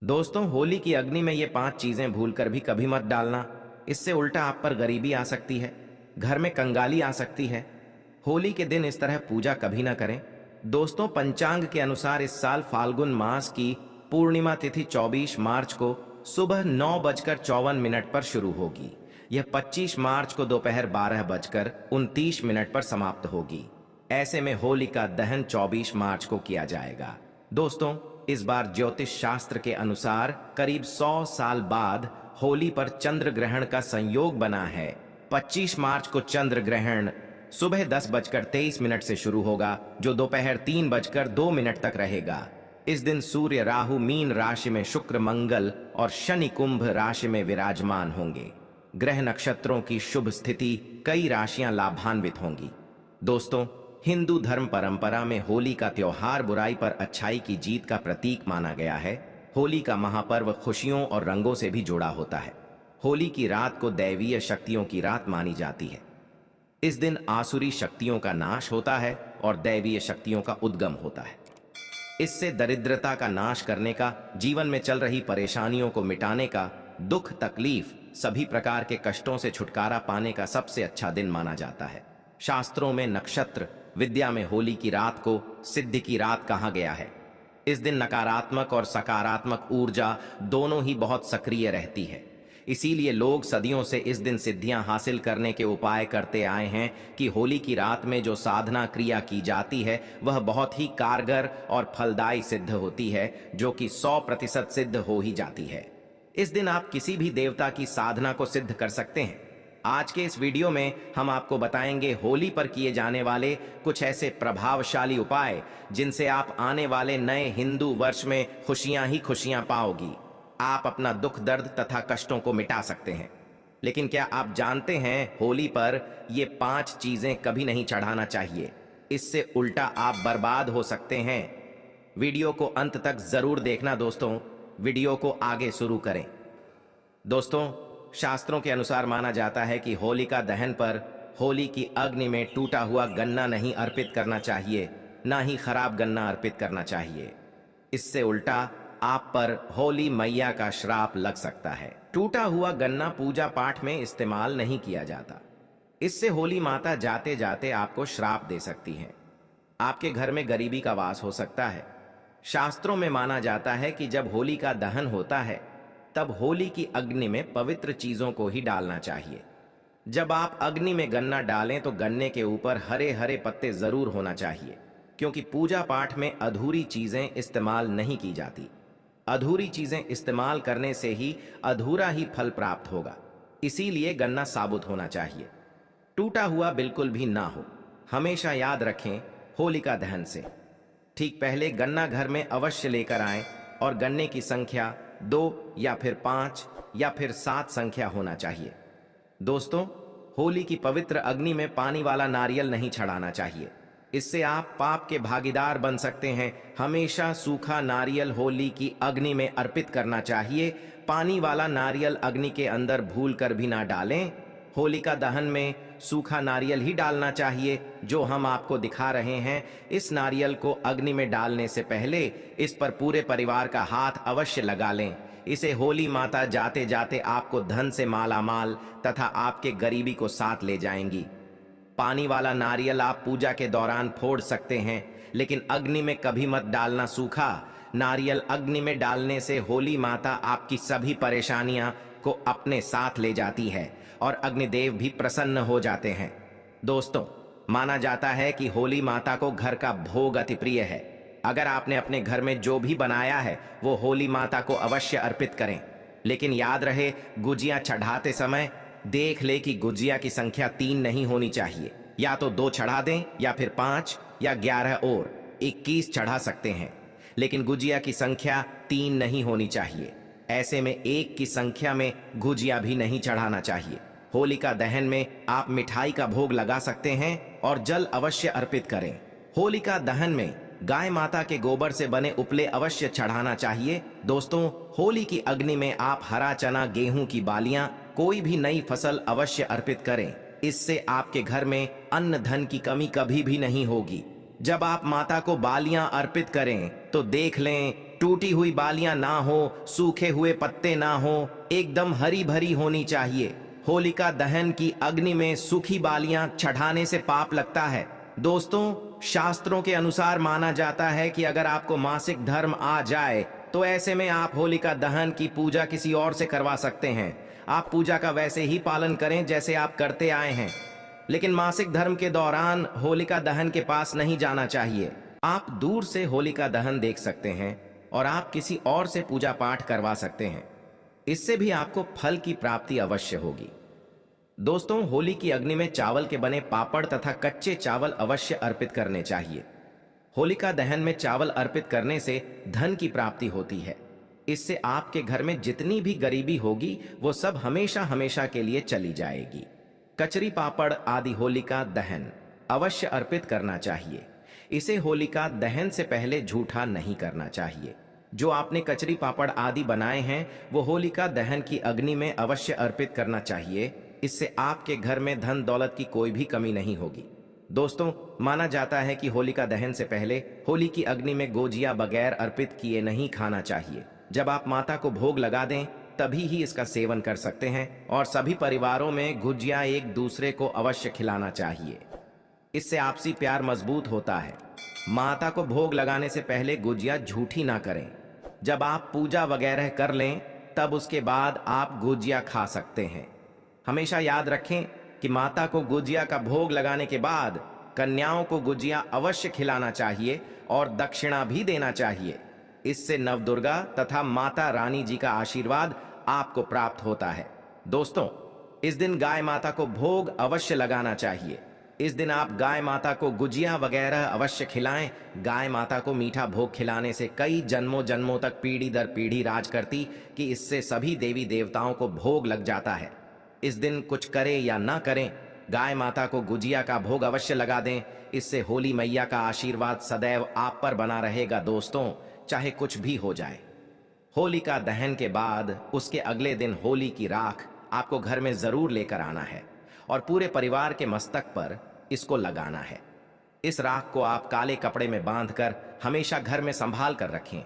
दोस्तों, होली की अग्नि में ये 5 चीजें भूलकर भी कभी मत डालना। इससे उल्टा आप पर गरीबी आ सकती है, घर में कंगाली आ सकती है। होली के दिन इस तरह पूजा कभी ना करें। दोस्तों, पंचांग के अनुसार इस साल फाल्गुन मास की पूर्णिमा तिथि 24 मार्च को सुबह 9:54 पर शुरू होगी। यह 25 मार्च को दोपहर 12:29 पर समाप्त होगी। ऐसे में होली का दहन 24 मार्च को किया जाएगा। दोस्तों, इस बार ज्योतिष शास्त्र के अनुसार करीब 100 साल बाद होली पर चंद्र ग्रहण का संयोग बना है। 25 मार्च को चंद्र ग्रहण सुबह 10:23 से शुरू होगा, जो दोपहर 3:02 तक रहेगा। इस दिन सूर्य राहु मीन राशि में, शुक्र मंगल और शनि कुंभ राशि में विराजमान होंगे। ग्रह नक्षत्रों की शुभ स्थिति, कई राशियां लाभान्वित होंगी। दोस्तों, हिंदू धर्म परंपरा में होली का त्योहार बुराई पर अच्छाई की जीत का प्रतीक माना गया है। होली का महापर्व खुशियों और रंगों से भी जुड़ा होता है। होली की रात को दैवीय शक्तियों की रात मानी जाती है। इस दिन आसुरी शक्तियों का नाश होता है और दैवीय शक्तियों का उद्गम होता है। इससे दरिद्रता का नाश करने का, जीवन में चल रही परेशानियों को मिटाने का, दुख तकलीफ सभी प्रकार के कष्टों से छुटकारा पाने का सबसे अच्छा दिन माना जाता है। शास्त्रों में नक्षत्र विद्या में होली की रात को सिद्धि की रात कहा गया है। इस दिन नकारात्मक और सकारात्मक ऊर्जा दोनों ही बहुत सक्रिय रहती है। इसीलिए लोग सदियों से इस दिन सिद्धियां हासिल करने के उपाय करते आए हैं कि होली की रात में जो साधना क्रिया की जाती है वह बहुत ही कारगर और फलदायी सिद्ध होती है, जो कि 100% सिद्ध हो ही जाती है। इस दिन आप किसी भी देवता की साधना को सिद्ध कर सकते हैं। आज के इस वीडियो में हम आपको बताएंगे होली पर किए जाने वाले कुछ ऐसे प्रभावशाली उपाय जिनसे आप आने वाले नए हिंदू वर्ष में खुशियां ही खुशियां पाओगी। आप अपना दुख दर्द तथा कष्टों को मिटा सकते हैं। लेकिन क्या आप जानते हैं, होली पर ये 5 चीजें कभी नहीं चढ़ाना चाहिए। इससे उल्टा आप बर्बाद हो सकते हैं। वीडियो को अंत तक जरूर देखना। दोस्तों, वीडियो को आगे शुरू करें। दोस्तों, शास्त्रों के अनुसार माना जाता है कि होलिका दहन पर होली की अग्नि में टूटा हुआ गन्ना नहीं अर्पित करना चाहिए, ना ही खराब गन्ना अर्पित करना चाहिए। इससे उल्टा आप पर होली मैया का श्राप लग सकता है। टूटा हुआ गन्ना पूजा पाठ में इस्तेमाल नहीं किया जाता। इससे होली माता जाते जाते आपको श्राप दे सकती है। आपके घर में गरीबी का वास हो सकता है। शास्त्रों में माना जाता है कि जब होली का दहन होता है तब होली की अग्नि में पवित्र चीजों को ही डालना चाहिए। जब आप अग्नि में गन्ना डालें तो गन्ने के ऊपर हरे हरे पत्ते जरूर होना चाहिए, क्योंकि पूजा पाठ में अधूरी चीजें इस्तेमाल नहीं की जाती। अधूरी चीजें इस्तेमाल करने से ही अधूरा ही फल प्राप्त होगा। इसीलिए गन्ना साबुत होना चाहिए, टूटा हुआ बिल्कुल भी ना हो। हमेशा याद रखें, होलिका दहन से ठीक पहले गन्ना घर में अवश्य लेकर आएं और गन्ने की संख्या 2 या फिर 5 या फिर 7 संख्या होना चाहिए। दोस्तों, होली की पवित्र अग्नि में पानी वाला नारियल नहीं चढ़ाना चाहिए। इससे आप पाप के भागीदार बन सकते हैं। हमेशा सूखा नारियल होली की अग्नि में अर्पित करना चाहिए। पानी वाला नारियल अग्नि के अंदर भूल कर भी ना डालें। होलिका दहन में सूखा नारियल ही डालना चाहिए, जो हम आपको दिखा रहे हैं। इस नारियल को अग्नि में डालने से पहले इस पर पूरे परिवार का हाथ अवश्य लगा लें। इसे होली माता जाते जाते आपको धन से मालामाल तथा आपके गरीबी को साथ ले जाएंगी। पानी वाला नारियल आप पूजा के दौरान फोड़ सकते हैं, लेकिन अग्नि में कभी मत डालना। सूखा नारियल अग्नि में डालने से होली माता आपकी सभी परेशानियां को अपने साथ ले जाती है और अग्निदेव भी प्रसन्न हो जाते हैं। दोस्तों, माना जाता है कि होली माता को घर का भोग अति प्रिय है। अगर आपने अपने घर में जो भी बनाया है वो होली माता को अवश्य अर्पित करें। लेकिन याद रहे, गुजिया चढ़ाते समय देख ले कि गुजिया की संख्या 3 नहीं होनी चाहिए। या तो 2 चढ़ा दें या फिर 5 या 11 और 21 चढ़ा सकते हैं, लेकिन गुजिया की संख्या 3 नहीं होनी चाहिए। ऐसे में 1 की संख्या में गुजिया भी नहीं चढ़ाना चाहिए। होलिका दहन में आप मिठाई का भोग लगा सकते हैं और जल अवश्य अर्पित करें। होलिका दहन में गाय माता के गोबर से बने उपले अवश्य चढ़ाना चाहिए। दोस्तों, होली की अग्नि में आप हरा चना, गेहूं की बालियां, कोई भी नई फसल अवश्य अर्पित करें। इससे आपके घर में अन्न धन की कमी कभी भी नहीं होगी। जब आप माता को बालियां अर्पित करें तो देख लें टूटी हुई बालियां ना हो, सूखे हुए पत्ते ना हो, एकदम हरी भरी होनी चाहिए। होलिका दहन की अग्नि में सूखी बालियां चढ़ाने से पाप लगता है। दोस्तों, शास्त्रों के अनुसार माना जाता है कि अगर आपको मासिक धर्म आ जाए तो ऐसे में आप होलिका दहन की पूजा किसी और से करवा सकते हैं। आप पूजा का वैसे ही पालन करें जैसे आप करते आए हैं, लेकिन मासिक धर्म के दौरान होलिका दहन के पास नहीं जाना चाहिए। आप दूर से होलिका दहन देख सकते हैं और आप किसी और से पूजा पाठ करवा सकते हैं। इससे भी आपको फल की प्राप्ति अवश्य होगी। दोस्तों, होली की अग्नि में चावल के बने पापड़ तथा कच्चे चावल अवश्य अर्पित करने चाहिए। होलिका दहन में चावल अर्पित करने से धन की प्राप्ति होती है। इससे आपके घर में जितनी भी गरीबी होगी वो सब हमेशा हमेशा के लिए चली जाएगी। कचरी पापड़ आदि होलिका दहन अवश्य अर्पित करना चाहिए। इसे होलिका दहन से पहले झूठा नहीं करना चाहिए। जो आपने कचरी पापड़ आदि बनाए हैं वो होलिका दहन की अग्नि में अवश्य अर्पित करना चाहिए। इससे आपके घर में धन दौलत की कोई भी कमी नहीं होगी। दोस्तों, माना जाता है कि होलिका दहन से पहले होली की अग्नि में गोजिया बगैर अर्पित किए नहीं खाना चाहिए। जब आप माता को भोग लगा दें तभी ही इसका सेवन कर सकते हैं और सभी परिवारों में गुजिया एक दूसरे को अवश्य खिलाना चाहिए। इससे आपसी प्यार मजबूत होता है। माता को भोग लगाने से पहले गुजिया झूठी ना करें। जब आप पूजा वगैरह कर लें तब उसके बाद आप गुजिया खा सकते हैं। हमेशा याद रखें कि माता को गुजिया का भोग लगाने के बाद कन्याओं को गुजिया अवश्य खिलाना चाहिए और दक्षिणा भी देना चाहिए। इससे नवदुर्गा तथा माता रानी जी का आशीर्वाद आपको प्राप्त होता है। दोस्तों, इस दिन गाय माता को भोग अवश्य लगाना चाहिए। इस दिन आप गाय माता को गुजिया वगैरह अवश्य खिलाएं। गाय माता को मीठा भोग खिलाने से कई जन्मों जन्मों तक पीढ़ी दर पीढ़ी राज करती कि इससे सभी देवी देवताओं को भोग लग जाता है। इस दिन कुछ करें या ना करें, गाय माता को गुजिया का भोग अवश्य लगा दें। इससे होली मैया का आशीर्वाद सदैव आप पर बना रहेगा। दोस्तों, चाहे कुछ भी हो जाए। होलिका दहन के बाद उसके अगले दिन होली की राख आपको घर में जरूर लेकर आना है और पूरे परिवार के मस्तक पर इसको लगाना है। इस राख को आप काले कपड़े में बांधकर हमेशा घर में संभाल कर रखें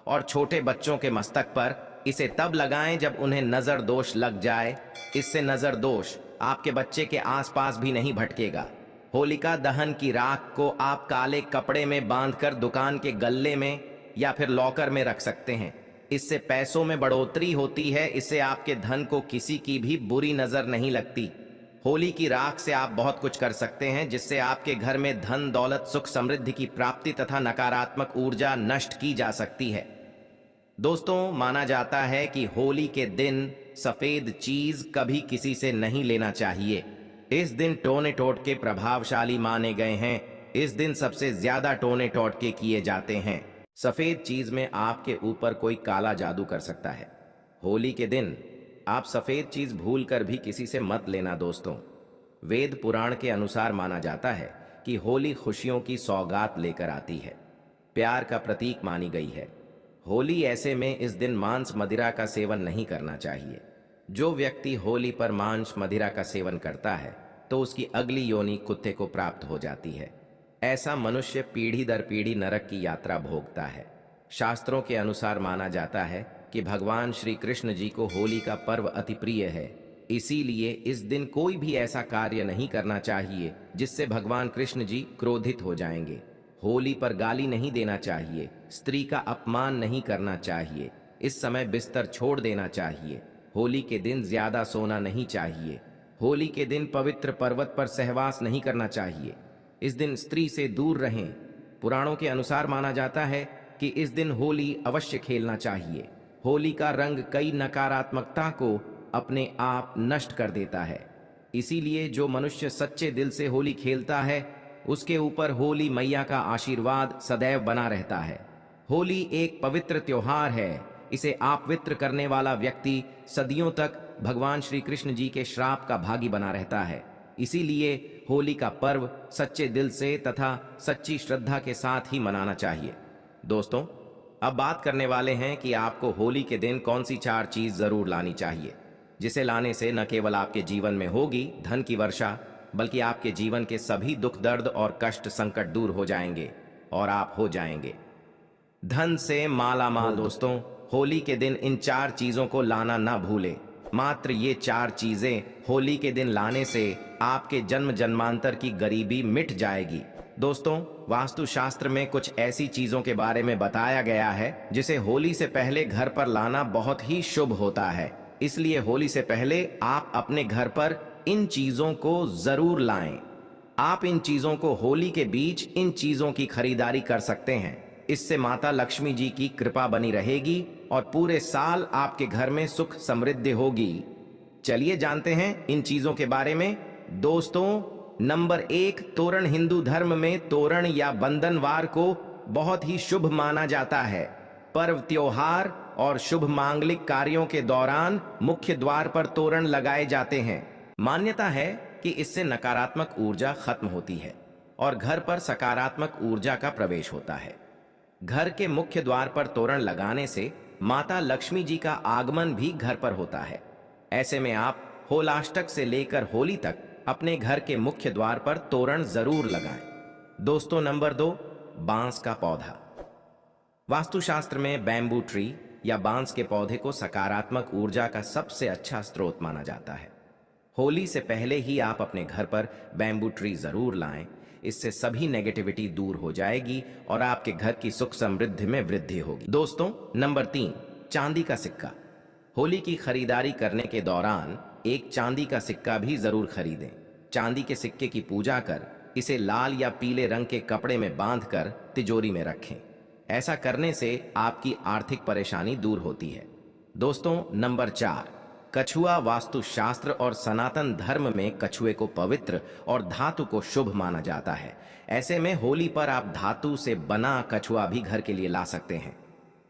और छोटे बच्चों के मस्तक पर इसे तब लगाएं जब उन्हें नजर दोष लग जाए। इससे नजर दोष आपके बच्चे के आसपास भी नहीं भटकेगा। होलिका दहन की राख को आप काले कपड़े में बांधकर दुकान के गल्ले में या फिर लॉकर में रख सकते हैं। इससे पैसों में बढ़ोतरी होती है। इससे आपके धन को किसी की भी बुरी नजर नहीं लगती। होली की राख से आप बहुत कुछ कर सकते हैं जिससे आपके घर में धन दौलत सुख समृद्धि की प्राप्ति तथा नकारात्मक ऊर्जा नष्ट की जा सकती है। दोस्तों, माना जाता है कि होली के दिन सफेद चीज कभी किसी से नहीं लेना चाहिए। इस दिन टोने टोटके प्रभावशाली माने गए हैं। इस दिन सबसे ज्यादा टोने टोटके किए जाते हैं। सफेद चीज में आपके ऊपर कोई काला जादू कर सकता है। होली के दिन आप सफेद चीज भूल कर भी किसी से मत लेना। दोस्तों, वेद पुराण के अनुसार माना जाता है कि होली खुशियों की सौगात लेकर आती है, प्यार का प्रतीक मानी गई है। होली ऐसे में इस दिन मांस मदिरा का सेवन नहीं करना चाहिए। जो व्यक्ति होली पर मांस मदिरा का सेवन करता है तो उसकी अगली योनि कुत्ते को प्राप्त हो जाती है। ऐसा मनुष्य पीढ़ी दर पीढ़ी नरक की यात्रा भोगता है। शास्त्रों के अनुसार माना जाता है कि भगवान श्री कृष्ण जी को होली का पर्व अति प्रिय है। इसीलिए इस दिन कोई भी ऐसा कार्य नहीं करना चाहिए जिससे भगवान कृष्ण जी क्रोधित हो जाएंगे। होली पर गाली नहीं देना चाहिए, स्त्री का अपमान नहीं करना चाहिए, इस समय बिस्तर छोड़ देना चाहिए। होली के दिन ज्यादा सोना नहीं चाहिए। होली के दिन पवित्र पर्वत पर सहवास नहीं करना चाहिए। इस दिन स्त्री से दूर रहें। पुराणों के अनुसार माना जाता है कि इस दिन होली अवश्य खेलना चाहिए। होली का रंग कई नकारात्मकता को अपने आप नष्ट कर देता है। इसीलिए जो मनुष्य सच्चे दिल से होली खेलता है उसके ऊपर होली मैया का आशीर्वाद सदैव बना रहता है। होली एक पवित्र त्योहार है। इसे अपवित्र करने वाला व्यक्ति सदियों तक भगवान श्री कृष्ण जी के श्राप का भागी बना रहता है। इसीलिए होली का पर्व सच्चे दिल से तथा सच्ची श्रद्धा के साथ ही मनाना चाहिए। दोस्तों, अब बात करने वाले हैं कि आपको होली के दिन कौन सी 4 चीज जरूर लानी चाहिए, जिसे लाने से न केवल आपके जीवन में होगी धन की वर्षा, बल्कि आपके जीवन के सभी दुख दर्द और कष्ट संकट दूर हो जाएंगे और आप हो जाएंगे धन से माला माल। दोस्तों, होली के दिन इन 4 चीजों को लाना ना भूले। मात्र ये 4 चीजें होली के दिन लाने से आपके जन्म जन्मांतर की गरीबी मिट जाएगी। दोस्तों, वास्तुशास्त्र में कुछ ऐसी चीजों के बारे में बताया गया है जिसे होली से पहले घर पर लाना बहुत ही शुभ होता है। इसलिए होली से पहले आप अपने घर पर इन चीजों को जरूर लाएं। आप इन चीजों को होली के बीच इन चीजों की खरीदारी कर सकते हैं। इससे माता लक्ष्मी जी की कृपा बनी रहेगी और पूरे साल आपके घर में सुख समृद्धि होगी। चलिए जानते हैं इन चीजों के बारे में। दोस्तों, नंबर 1, तोरण। हिंदू धर्म में तोरण या बंधनवार को बहुत ही शुभ माना जाता है। पर्व, त्योहार और शुभ मांगलिक कार्यों के दौरान मुख्य द्वार पर तोरण लगाए जाते हैं। मान्यता है कि इससे नकारात्मक ऊर्जा खत्म होती है और घर पर सकारात्मक ऊर्जा का प्रवेश होता है। घर के मुख्य द्वार पर तोरण लगाने से माता लक्ष्मी जी का आगमन भी घर पर होता है। ऐसे में आप होलाष्टक से लेकर होली तक अपने घर के मुख्य द्वार पर तोरण जरूर लगाएं। दोस्तों, नंबर 2, बांस का पौधा। वास्तुशास्त्र में बैम्बू ट्री या बांस के पौधे को सकारात्मक ऊर्जा का सबसे अच्छा स्रोत माना जाता है। होली से पहले ही आप अपने घर पर बैम्बू ट्री जरूर लाएं। इससे सभी नेगेटिविटी दूर हो जाएगी और आपके घर की सुख समृद्धि में वृद्धि होगी। दोस्तों, नंबर 3, चांदी का सिक्का। होली की खरीदारी करने के दौरान एक चांदी का सिक्का भी जरूर खरीदें। चांदी के सिक्के की पूजा कर इसे लाल या पीले रंग के कपड़े में बांधकर तिजोरी में रखें। ऐसा करने से आपकी आर्थिक परेशानी दूर होती है। दोस्तों, नंबर 4, कछुआ। वास्तुशास्त्र और सनातन धर्म में कछुए को पवित्र और धातु को शुभ माना जाता है। ऐसे में होली पर आप धातु से बना कछुआ भी घर के लिए ला सकते हैं।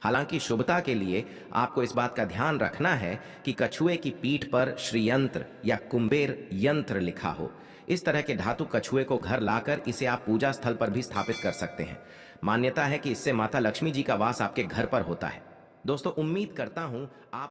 हालांकि शुभता के लिए आपको इस बात का ध्यान रखना है कि कछुए की पीठ पर श्रीयंत्र या कुंबेर यंत्र लिखा हो। इस तरह के धातु कछुए को घर लाकर इसे आप पूजा स्थल पर भी स्थापित कर सकते हैं। मान्यता है कि इससे माता लक्ष्मी जी का वास आपके घर पर होता है। दोस्तों, उम्मीद करता हूं आप